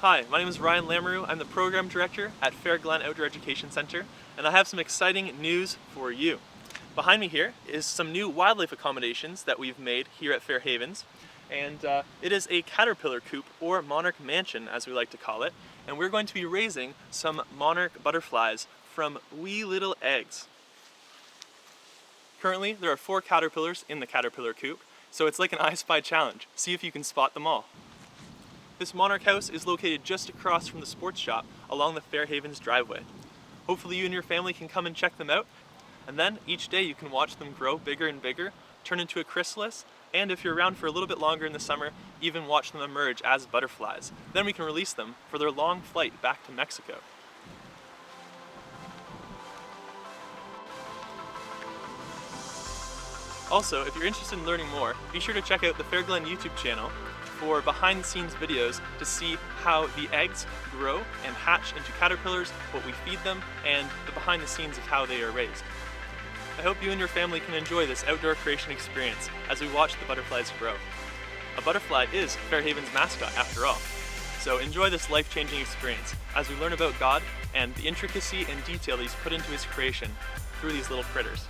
Hi, my name is Ryan Lamoureux. I'm the Program Director at Glen Outdoor Education Center, and I have some exciting news for you. Behind me here is some new wildlife accommodations that we've made here at Fair Havens, and it is a caterpillar coop, or Monarch Mansion as we like to call it, and we're going to be raising some Monarch butterflies from wee little eggs. Currently, there are 4 caterpillars in the caterpillar coop, so it's like an I Spy challenge. See if you can spot them all. This Monarch house is located just across from the sports shop along the Fair Havens driveway. Hopefully you and your family can come and check them out, and then each day you can watch them grow bigger and bigger, turn into a chrysalis, and if you're around for a little bit longer in the summer, even watch them emerge as butterflies. Then we can release them for their long flight back to Mexico. Also, if you're interested in learning more, be sure to check out the Fair Glen YouTube channel for behind-the-scenes videos to see how the eggs grow and hatch into caterpillars, what we feed them, and the behind-the-scenes of how they are raised. I hope you and your family can enjoy this outdoor creation experience as we watch the butterflies grow. A butterfly is Fair Havens' mascot after all. So enjoy this life-changing experience as we learn about God and the intricacy and detail He's put into His creation through these little critters.